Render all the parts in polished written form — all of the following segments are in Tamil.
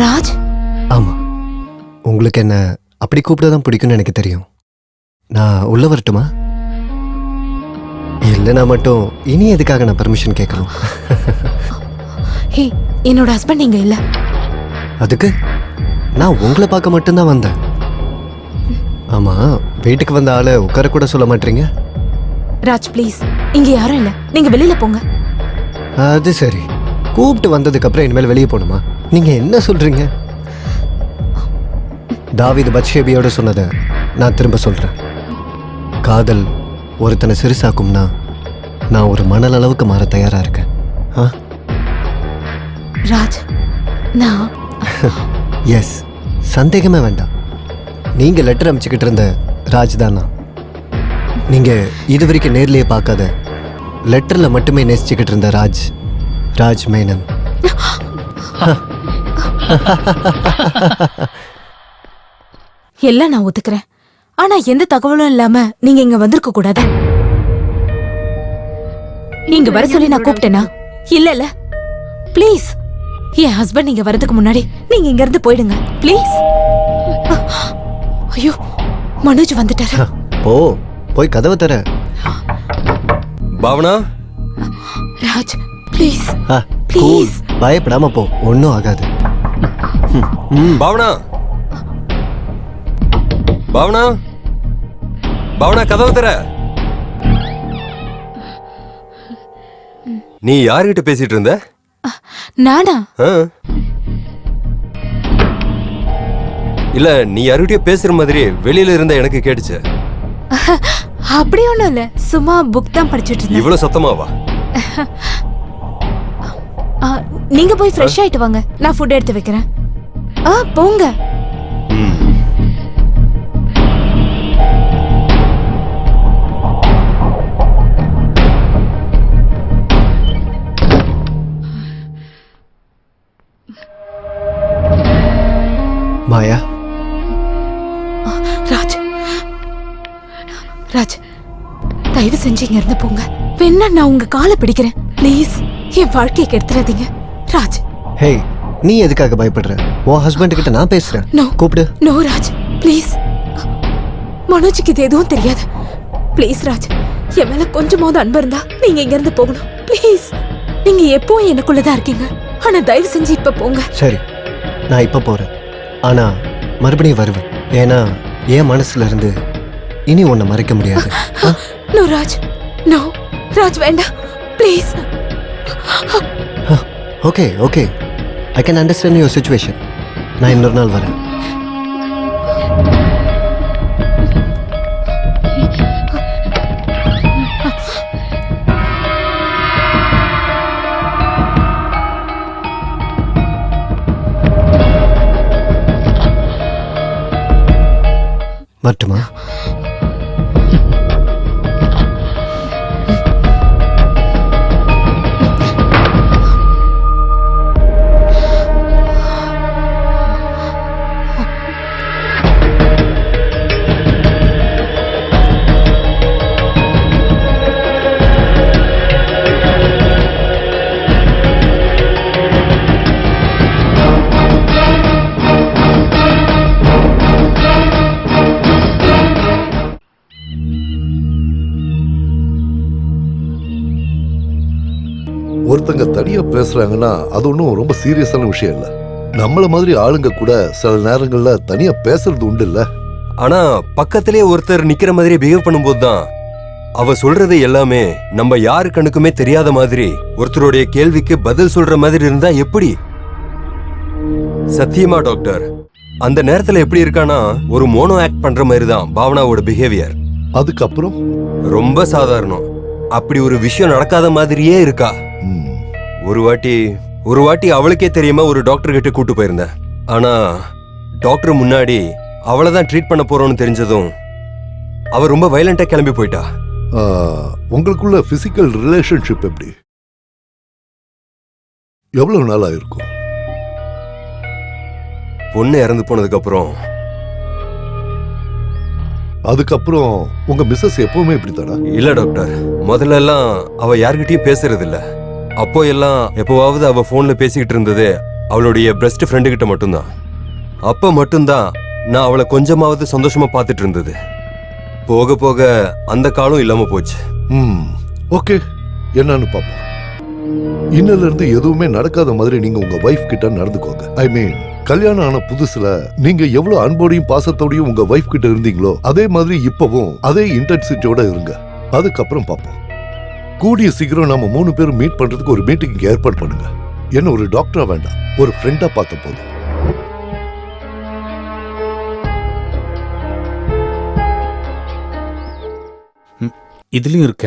ராஜ்? ஆமா, உங்களுக்கு என்ன அப்படி கூப்பிடதான் பிடிக்கும்னு எனக்கு தெரியும். நான் உள்ள வரட்டுமா? இல்லைனா மட்டும் இனி எதுக்காக நான் பர்மிஷன் கேட்கணும்? ஹே, என்னோட ஹஸ்பண்ட் இங்க இல்ல. அதுக்கு நான் உங்களை பார்க்க மட்டும்தான் வந்தேன். ஆமா, வீட்டுக்கு வந்த ஆளை உட்கார கூட சொல்ல மாட்டீங்க? ராஜ் ப்ளீஸ், இங்க யாரும் இல்ல, நீங்க வெளியில போங்க. அது சரி, கூப்பிட்டு வந்ததுக்கு அப்புறம் இனிமேல் வெளியே போகணுமா? நீங்க என்ன சொல்றீங்க? தாவீது பத்ஷேபியோட சொன்னதை நான் திரும்ப சொல்றேன். காதல் ஒருத்தனை சிறுசாக்கும்னா நான் ஒரு மணல் அளவுக்கு மாற தயாரா இருக்கேன். ராஜ், நான் எஸ், சந்தேகமே வேண்டாம். நீங்க லெட்டர் அமைச்சுக்கிட்டு இருந்த ராஜ் தானா? நீங்க இது வரைக்கும் நேர்லயே பார்க்காத, லெட்டர்ல மட்டுமே நேசிச்சுக்கிட்டு இருந்த ராஜ், ராஜ் மேனன். எல்லாம் நான் ஒத்துக்கிறேன். ஆனா எந்த தகவலும் இல்லாம நீங்க இங்க வந்திருக்க கூடாது. நீங்க வர சொல்லி நான் கூப்பிட்டேனா? இல்ல ப்ளீஸ், என் ஹஸ்பண்ட் இங்க வரதுக்கு முன்னாடி நீங்க இங்க இருந்து போயிடுங்க ப்ளீஸ். ஐயோ, மனோஜ் வந்துட்டாரு. போய் கதவை தர. Bhavana. Raj please please, please பயப்படாம போ, ஒன்னும் ஆகாது. பாவனா, பாவனா, பாவனா, கதவை தர. நீ யார்கிட்ட பேசிட்டு இருந்த? நானா? இல்ல, நீ யார்கிட்டயோ பேசுற மாதிரி வெளியில இருந்த எனக்கு கேட்டுச்சு. அப்படி ஒண்ணும் இல்ல, சும்மா புக் தான் படிச்சிட்டு இருந்தேன். இவ்வளவு சத்தமாவா? நீங்க போய் ஃப்ரெஷ் ஆயிட்டு வாங்க, நான் ஃபுட் எடுத்து வைக்கிறேன். போங்க. மாயா. ராஜ், ராஜ் தயவு செஞ்சு இங்க இருந்து போங்க. வேணா நான் உங்க காலை பிடிக்கிறேன் ப்ளீஸ். என் வாழ்க்கையை கெடுத்துறாதீங்க ராஜ். ஹே, நீ எதுக்காக பயப்படுற? உன் ஹஸ்பண்ட் கிட்ட நான் பேசுறேன். கூப்பிடு. No Raj please. மனோஜுக்கு இது எதுவும் தெரியாது. ப்ளீஸ் ராஜ், என் மேல கொஞ்சமாவது அன்பு இருந்தா நீங்க இங்க இருந்து போகணும் ப்ளீஸ். நீங்க எப்பவும் எனக்குள்ளதான் இருக்கீங்க, ஆனா தயவு செஞ்சு இப்ப போங்க. சரி, நான் இப்ப போறேன். ஆனா மறுபடியும் வருவேன். ஏன்னா என் மனசுல இருந்து இனி உன்னை மறைக்க முடியாது. நோ ராஜ், நோ ராஜ், வேண்டாம் please. Okay okay, I can understand your situation. நான் இன்னொரு நாள் வரேன். மட்டுமா? ஒருத்தங்க தனியா பேசுறாங்கன்னா அது ஒன்றும் ரொம்ப சீரியஸான விஷயம் இல்ல. நம்மள மாதிரி ஆளுங்க கூட சில நேரங்கள்ல தனியா பேசுறது உண்டு இல்ல. ஆனா பக்கத்திலே ஒருத்தர் நிக்கிற மாதிரி பிஹேவ் பண்ணும்போது தான் அவ சொல்றது எல்லாமே நம்ம யாரு கண்ணுக்குமே தெரியாத மாதிரி ஒருத்தருடைய கேள்விக்கு பதில் சொல்ற மாதிரி இருந்தா எப்படி? சத்தியமா டாக்டர், அந்த நேரத்துல எப்படி இருக்கானா ஒரு மோனோ ஆக்ட் பண்ற மாதிரி தான் பாவனாவோட பிஹேவியர். அதுக்கப்புறம் ரொம்ப சாதாரணம், அப்படி ஒரு விஷயம் நடக்காத மாதிரியே இருக்கா. ஒரு வாட்டி அவளுக்கே தெரியாம ஒரு டாக்டர் கிட்ட கூட்டு போயிருந்தேன். ஆனா டாக்டர் முன்னாடி அவளை தான் ட்ரீட் பண்ண போறோம்னு தெரிஞ்சதும் அவ ரொம்ப வயலண்டா கிளம்பி போயிட்டா. உங்களுக்குள்ள பிசிக்கல் ரிலேஷன்ஷிப் எப்படி? எவ்வளவு நாள் ஆயிருக்கும்? பொண்ணு இறந்து போனதுக்கு அப்புறம். அதுக்கப்புறம் உங்க மிஸ்ஸஸ் எப்பவுமே இப்படித்தானா? இல்ல டாக்டர், முதல்ல எல்லாம் அவ யார்கிட்டயும் பேசுறது இல்ல. அப்போ எல்லாம் எப்பவாவது அவ போன்ல பேசிக்கிட்டு இருந்தது அவளுடைய பெஸ்ட் ஃப்ரெண்டு கிட்ட மட்டும்தான். அப்ப மட்டும்தான் நான் அவளை கொஞ்சமாவது சந்தோஷமா பார்த்துட்டு இருந்தது. போக போக அந்த காலம் இல்லாம போச்சு. ஓகே, என்னன்னு பாப்போம். இன்னல இருந்து எதுவுமே நடக்காத மாதிரி நீங்க உங்க வைஃப் கிட்ட நடந்துக்கோங்க. ஐ மீன், கல்யாணம் ஆன புதுசுல நீங்க எவ்வளவு அன்போடையும் பாசத்தோடையும் உங்க வைஃப் கிட்ட இருந்தீங்களோ அதே மாதிரி இப்பவும் அதே இன்டென்சிட்டியோட இருங்க. அதுக்கப்புறம் பாப்போம். கூடிய சீக்கிரம் நாம 3 பேரும் மீட் பண்றதுக்கு ஒரு மீட்டிங் ஏற்பாடு பண்ணுங்க. என்ன ஒரு டாக்டரா வேண்டாம், ஒரு ஃப்ரெண்டா பார்த்த போதும். இதுலயும் இருக்க.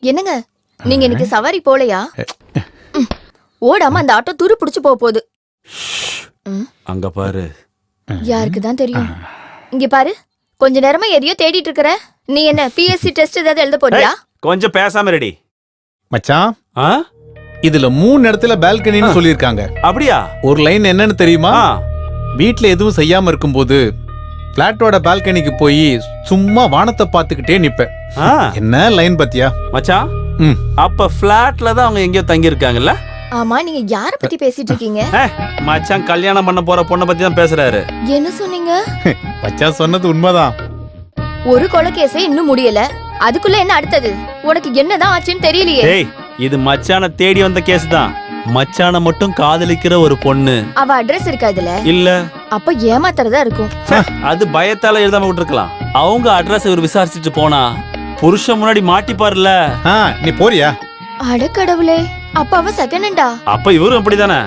என்னங்க நீங்க இன்னைக்கு சவாரி போலையா? ஓடாம அந்த ஆட்டோ துரு பிடிச்சு போகுது. அங்க பாரு. யாருக்கு தான் தெரியும். இங்க பாரு, கொஞ்ச நேரமா எதையோ தேடிட்டு இருக்கற. நீ என்ன பிஎஸ்சி டெஸ்ட் ஏதாவது எழுத போறியா? கொஞ்சம் பேசாம ரெடி மச்சான். இதுல 3 இடத்துல பால்கனின்னு சொல்லிருக்காங்க. அப்படியா? ஒரு லைன் என்னன்னு தெரியுமா? வீட்ல எதுவும் செய்யாம இருக்கும்போது பிளாட்டோட பால்கனிக்கு போய் சும்மா வானத்தை பார்த்துக்கிட்டே நிப்பேன். என்ன லைன் பத்தியா மச்சான்? அப்ப பிளாட்ல தான் அவங்க எங்கேயோ தங்கி இருக்காங்கல்ல? ஆமா, நீங்க யார பத்தி பேசிட்டு இருக்கீங்க? மச்சான் கல்யாணம் பண்ண போற பொண்ணை பத்தி தான் பேசுறாரு. என்ன சொன்னீங்க? மச்சான் சொன்னது உண்மைதான். ஒரு கொலை கேஸே இன்னும் முடியல, அதுக்குள்ள என்ன அடுத்தது? உனக்கு என்னதான் ஆச்சுன்னு தெரியலையே. ஏய், இது மச்சான தேடி வந்த கேஸ் தான். மச்சான மட்டும் காதலிக்கிற ஒரு பொண்ணு. அவ அட்ரஸ் இருக்கா இதுல? இல்ல. அப்ப ஏமாத்துறதா இருக்கும். அது பயத்தால எழுதாம விட்டுருக்கலாம். அவங்க அட்ரஸ் இவர் விசாரிச்சுட்டு போனா புருஷன் முன்னாடி மாட்டிப்பாருல. நீ போறியா? அடக்கடவுளே, அப்ப அவ செகண்ட் ஹேண்டா? அப்ப இவரும் அப்படிதானே?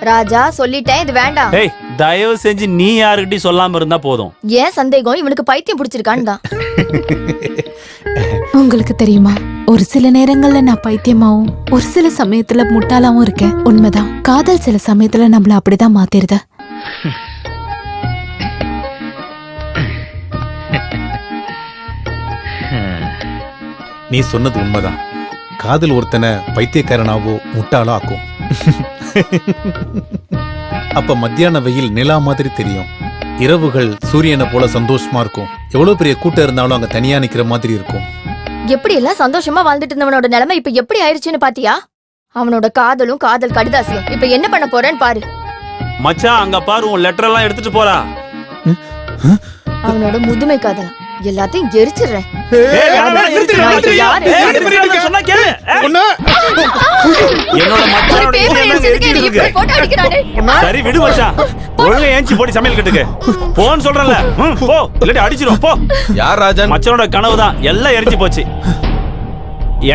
ராஜா, சொல்லிட்டேன், இது வேண்டாம். ஏய், தயவு செஞ்சு நீ யாருக்கிட்டையும் சொல்லாம இருந்தா போதும். ஏன் சந்தேகம்? இவனுக்கு பைத்தியம் பிடிச்சிருக்கான்னு தான். உங்களுக்கு தெரியுமா, ஒரு சில நேரங்கள்ல நான் பைத்தியமாவும் ஒரு சில சமயத்துல முட்டாளாவும் இருக்கேன். உண்மைதான், காதல் சில சமயத்துல நம்மள அப்படிதான் மாத்திருத. நீ சொன்னது உண்மைதான். காதல் ஒருத்தனை பைத்தியக்காரனாவோ முட்டாளோ ஆக்கும். அப்ப மத்தியான வெயில் நிலா மாதிரி தெரியும். இரவுகள் சூரியனை போல சந்தோஷமா இருக்கும். எவ்வளவு பெரிய கூட்டம் இருந்தாலும் அங்க தனியா நிக்கிற மாதிரி இருக்கும். எப்படி எல்லாம் சந்தோஷமா வாழ்ந்துட்டு இருந்தவனோட நிலைமை இப்ப எப்படி ஆயிருச்சுன்னு பாத்தியா? அவனோட காதலும் காதல் கடிதாசியும் இப்ப என்ன பண்ண போறேன்னு பாரு. மச்சான், அங்க பாரு, உன் லெட்டர் எல்லாம் எடுத்துட்டு போறா. அவனோட முதுமை காதல் எல்லாத்தையும் எரிச்சிடுறேன். சரி விடு மச்சான், ஒழுங்கா ஏஞ்சி போடி சமையல் கட்டுக்கு போன்னு சொல்றல. போ, இல்லாட்டி அடிச்சிரும் போ. யார் ராஜன்? மச்சனோட கனவுதான் எல்லாம் எரிஞ்சு போச்சு.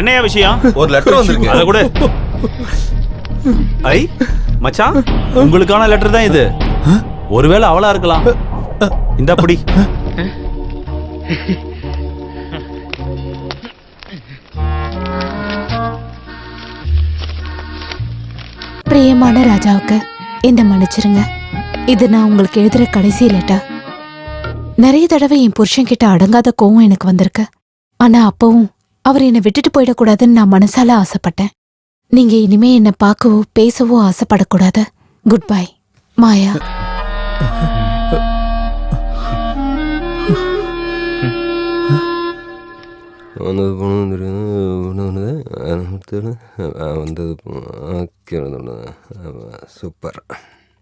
என்னையா விஷயம்? ஒரு லெட்டர் வந்திருக்கு, அத கூட. ஐ மச்சான், உங்களுக்கான லெட்டர் தான் இது. ஒருவேளை அவளா இருக்கலாம். இந்த அப்படி பிரியமான ராஜாவுக்கு இந்த மன்னிச்சிருங்க. இது நான் உங்களுக்கு எழுதுற கடைசி லெட்டர். நிறைய தடவை என் புருஷன் கிட்ட அடங்காத கோவம் எனக்கு வந்திருக்கு. ஆனா அப்பவும் அவர் என்னை விட்டுட்டு போயிடக்கூடாதுன்னு நான் மனசால ஆசைப்பட்டேன். நீங்க இனிமே என்னை பார்க்கவோ பேசவோ ஆசைப்படக்கூடாது. குட் பை, மாயா. சூப்பர்.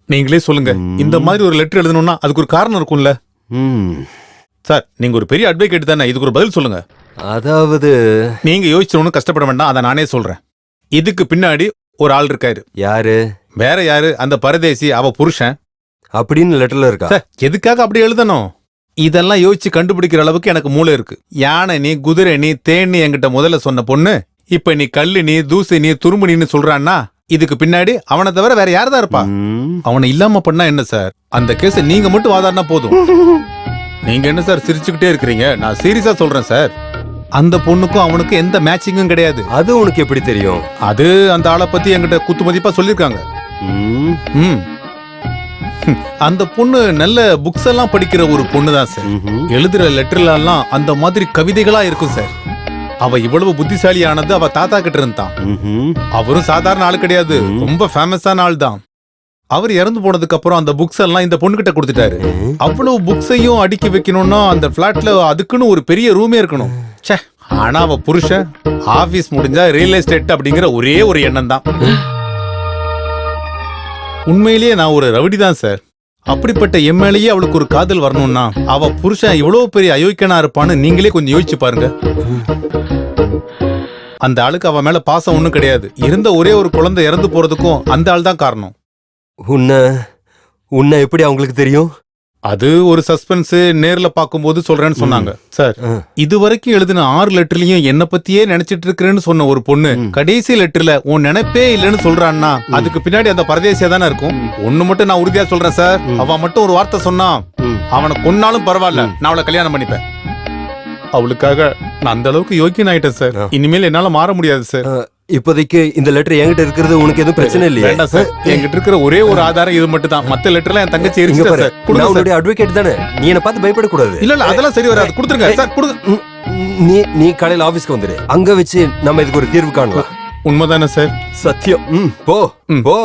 நீங்களே சொல்லுங்க, இந்த மாதிரி ஒரு லெட்டர் எழுதணும்னா அதுக்கு ஒரு காரணம் இருக்கும்ல சார்? நீங்க ஒரு பெரிய அட்வொகேட் தானே, இதுக்கு ஒரு பதில் சொல்லுங்க. அதாவது நீங்க யோசிச்சவனு கஷ்டப்பட வேண்டாம், அதை நானே சொல்றேன். இதுக்கு பின்னாடி ஒரு ஆள் இருக்காரு. யாரு? வேற யாரு? அந்த பரதேசி, அவ புருஷன் அப்படின்னு லெட்டர்ல இருக்கா? எதுக்காக அப்படி எழுதணும்? இதெல்லாம் யோசிச்சு கண்டுபிடிக்கிற அளவுக்கு எனக்கு மூளை இருக்கு. யானை நீ, குதிரை நீ, தேனி என்கிட்ட முதல்ல சொன்ன பொண்ணு இப்ப நீ கல்லு நீ, தூசு நீ, துரும்புனின்னு சொல்றான்னா இதுக்கு பின்னாடி அவனை தவிர வேற யாருதான் இருப்பா? அவனை இல்லாம பண்ணா என்ன சார்? அந்த கேஸ நீங்க மட்டும் வாதாடினா போதும். நீங்க என்ன சார் சிரிச்சுக்கிட்டே இருக்கிறீங்க? நான் சீரியஸா சொல்றேன் சார். அந்த பொண்ணுக்கும் அவனுக்கும் எந்த மேட்சிங்கும் கிடையாது. அது உனக்கு எப்படி தெரியும்? அது அந்த ஆளை பத்தி என்கிட்ட குத்து மதிப்பா சொல்லிருக்காங்க. அந்த பொண்ணு நல்ல புக்ஸ் எல்லாம் படிக்கிற ஒரு பொண்ணு தான் சார். எழுதுற லெட்டர்ல எல்லாம் அந்த மாதிரி கவிதைகளா இருக்கும் சார். அவ இவ்வளவு புத்திசாலியானது அவ தாத்தா கிட்ட இருந்தான். அவரும் சாதாரண ஆள் கிடையாது, ரொம்ப ஃபேமஸான ஆள் தான். அவர் இறந்து போனதுக்கு அப்புறம் அந்த புக்ஸ் எல்லாம் இந்த பொண்ணு கிட்ட கொடுத்துட்டாரு. அவ்வளவு புக்ஸையும் அடுக்கி வைக்கணும்னா அந்த பிளாட்ல அதுக்குன்னு ஒரு பெரிய ரூமே இருக்கணும். ஆனா அவ புருஷன் ஆபீஸ் முடிஞ்சா ரியல் எஸ்டேட் அப்படிங்கிற ஒரே ஒரு எண்ணம் தான். உண்மையிலேயே நான் ஒரு ரவுடி தான் சார். அப்படிப்பட்ட எம்எல்ஏயே அவளுக்கு ஒரு காதல் வரணும்னா அவ புருஷன் இவ்வளவு பெரிய அயோக்கியனா இருப்பான்னு நீங்களே கொஞ்சம் யோசிச்சு பாருங்க. அந்த ஆளுக்கு அவ மேல பாசம் ஒண்ணும் கிடையாது. இருந்த ஒரே ஒரு குழந்தை இறந்து போறதுக்கும் அந்த ஆள் தான் காரணம். உன்னை எப்படி அவங்களுக்கு தெரியும்? அது ஒரு சஸ்பென்ஸ், நேர்ல பாக்கும்போது சொல்றேன்னு சொன்னாங்க சார். இதுவரைக்கும் எழுதின 6 லெட்டர்லயும் என்ன பத்தியே நினைச்சிட்டு இருக்கிறேன்னு சொன்ன ஒரு பொண்ணு கடைசி லெட்டர்ல உன் நினைப்பே இல்லைன்னு சொல்றான்னா அதுக்கு பின்னாடி அந்த பரதேசியா தானே இருக்கும். ஒண்ணு மட்டும் நான் உறுதியா சொல்றேன் சார், அவ மட்டும் ஒரு வார்த்தை சொன்னா அவனை கொன்னாலும் பரவாயில்ல, நான் அவளை கல்யாணம் பண்ணிப்பேன். அவளுக்காக நான் அந்த அளவுக்கு யோக்கியன் ஆயிட்டேன் சார். இனிமேல் என்னால மாற முடியாது சார். இப்போதைக்கு இந்த லெட்டர் என்கிட்ட இருக்கிறது உனக்கு எதுவும் பிரச்சனை இல்லையா? வேண்டாம் சார், என்கிட்ட இருக்கிற ஒரே ஒரு ஆதாரம் இது மட்டும் தான். மத்த லெட்டர்லாம் என் தங்கச்சி எரிச்சிட்டா சார். நான் உன்னுடைய அட்வொகேட் தானே, நீ என்ன பார்த்து பயப்படக்கூடாது. இல்ல அதெல்லாம் சரி வராது, கொடுத்துருங்க சார், கொடுங்க. நீ காலையில ஆபீஸ்க்கு வந்துரு, அங்க வச்சு நம்ம இதுக்கு ஒரு தீர்வு காணலாம். உண்மைதானே சார்? சத்தியம். போ போ.